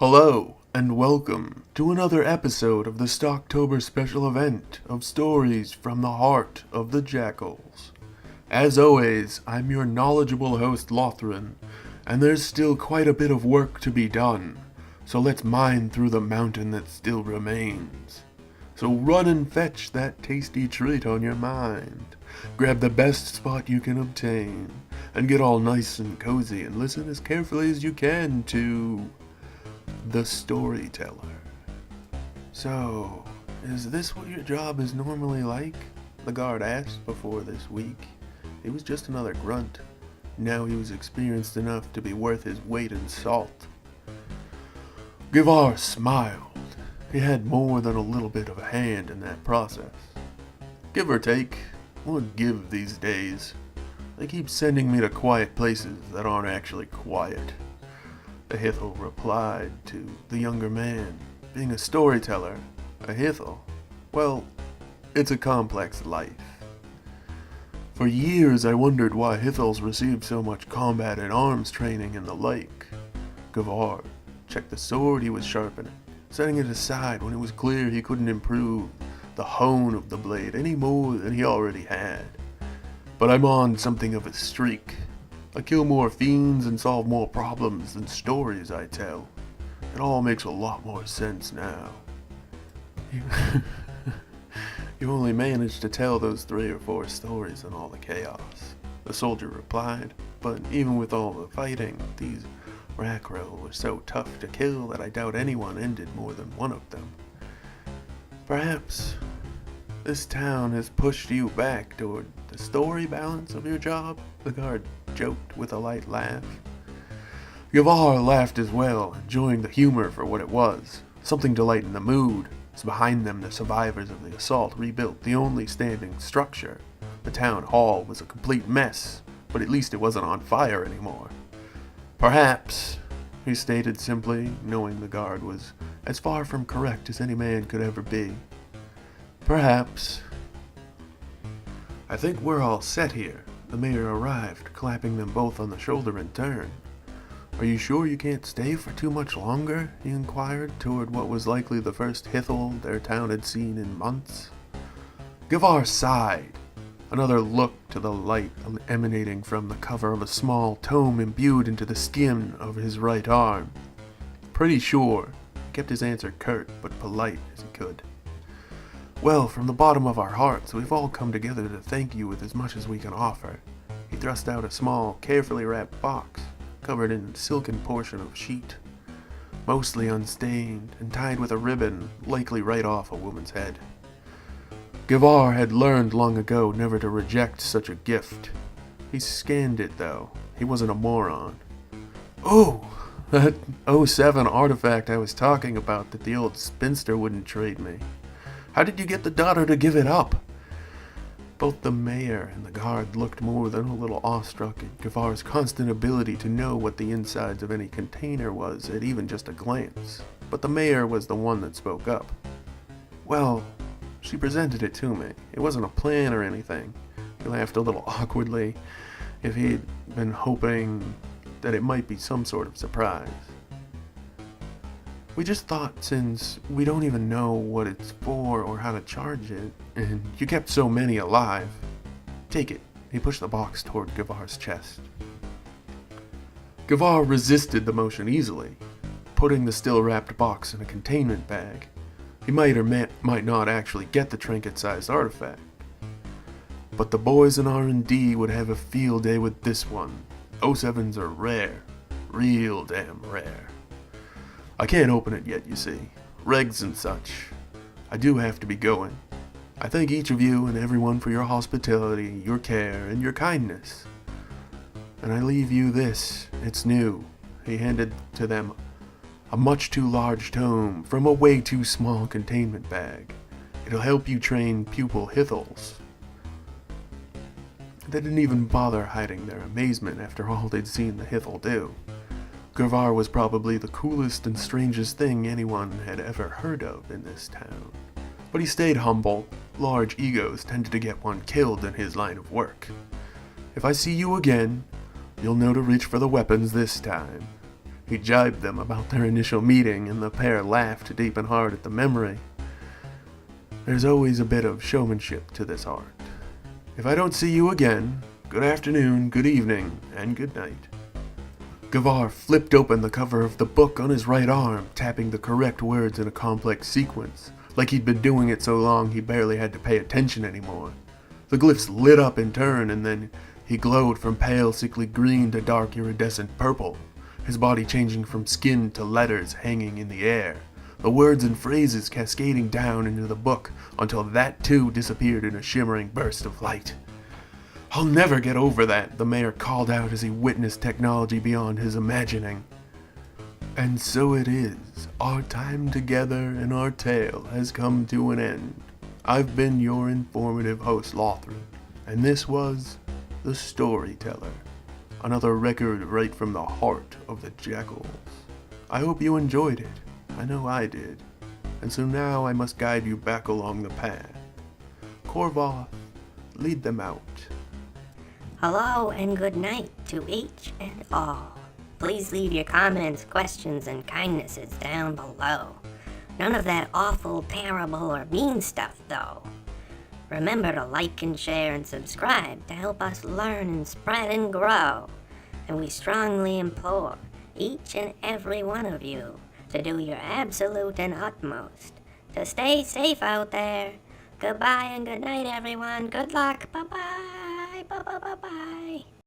Hello, and welcome to another episode of the Stalktober special event of stories from the heart of the Jakuls. As always, I'm your knowledgeable host Lothran, and there's still quite a bit of work to be done, so let's mine through the mountain that still remains. So run and fetch that tasty treat on your mind, grab the best spot you can obtain, and get all nice and cozy and listen as carefully as you can to the Storyteller. So, is this what your job is normally like? The guard asked before this week. He was just another grunt. Now he was experienced enough to be worth his weight in salt. Givar smiled. He had more than a little bit of a hand in that process. Give or take, what give these days? They keep sending me to quiet places that aren't actually quiet. The Hithel replied to the younger man. Being a storyteller, a Hithel, well, it's a complex life. For years I wondered why Hithels received so much combat and arms training and the like. Givar checked the sword he was sharpening, setting it aside when it was clear he couldn't improve the hone of the blade any more than he already had. But I'm on something of a streak. I kill more fiends and solve more problems than stories I tell. It all makes a lot more sense now. You only managed to tell those 3 or 4 stories in all the chaos, the soldier replied, but even with all the fighting, these Rakro were so tough to kill that I doubt anyone ended more than one of them. Perhaps this town has pushed you back toward the story balance of your job, the guard joked with a light laugh. Givar laughed as well, enjoying the humor for what it was, something to lighten the mood, as behind them the survivors of the assault rebuilt the only standing structure. The town hall was a complete mess, but at least it wasn't on fire anymore. Perhaps, he stated simply, knowing the guard was as far from correct as any man could ever be. Perhaps. I think we're all set here. The mayor arrived, clapping them both on the shoulder in turn. Are you sure you can't stay for too much longer? He inquired, toward what was likely the first Hithel their town had seen in months. Givar sighed. Another look to the light emanating from the cover of a small tome imbued into the skin of his right arm. Pretty sure. He kept his answer curt but polite as he could. Well, from the bottom of our hearts, we've all come together to thank you with as much as we can offer. He thrust out a small, carefully wrapped box, covered in a silken portion of sheet, mostly unstained and tied with a ribbon, likely right off a woman's head. Givar had learned long ago never to reject such a gift. He scanned it, though. He wasn't a moron. Oh, that 07 artifact I was talking about that the old spinster wouldn't trade me. How did you get the daughter to give it up? Both the mayor and the guard looked more than a little awestruck at Givar's constant ability to know what the insides of any container was at even just a glance. But the mayor was the one that spoke up. Well, she presented it to me. It wasn't a plan or anything. He laughed a little awkwardly, if he'd been hoping that it might be some sort of surprise. We just thought, since we don't even know what it's for or how to charge it, and you kept so many alive. Take it. He pushed the box toward Givar's chest. Givar resisted the motion easily, putting the still-wrapped box in a containment bag. He might or might not actually get the trinket-sized artifact. But the boys in R&D would have a field day with this one. 07s are rare. Real damn rare. I can't open it yet, you see. Regs and such. I do have to be going. I thank each of you and everyone for your hospitality, your care, and your kindness. And I leave you this. It's new. He handed to them a much too large tome from a way too small containment bag. It'll help you train pupil Hithels. They didn't even bother hiding their amazement after all they'd seen the Hithel do. Givar was probably the coolest and strangest thing anyone had ever heard of in this town. But he stayed humble. Large egos tended to get one killed in his line of work. If I see you again, you'll know to reach for the weapons this time. He jibed them about their initial meeting, and the pair laughed deep and hard at the memory. There's always a bit of showmanship to this art. If I don't see you again, good afternoon, good evening, and good night. Gavar flipped open the cover of the book on his right arm, tapping the correct words in a complex sequence, like he'd been doing it so long he barely had to pay attention anymore. The glyphs lit up in turn, and then he glowed from pale, sickly green to dark, iridescent purple, his body changing from skin to letters hanging in the air, the words and phrases cascading down into the book until that too disappeared in a shimmering burst of light. "I'll never get over that," the mayor called out as he witnessed technology beyond his imagining. And so it is. Our time together and our tale has come to an end. I've been your informative host, Lothran, and this was The Storyteller, another record right from the heart of the Jakuls. I hope you enjoyed it. I know I did. And so now I must guide you back along the path. Korvoth, lead them out. Hello and good night to each and all. Please leave your comments, questions, and kindnesses down below. None of that awful, terrible, or mean stuff, though. Remember to like and share and subscribe to help us learn and spread and grow. And we strongly implore each and every one of you to do your absolute and utmost to stay safe out there. Goodbye and good night, everyone. Good luck. Bye-bye. Bye-bye.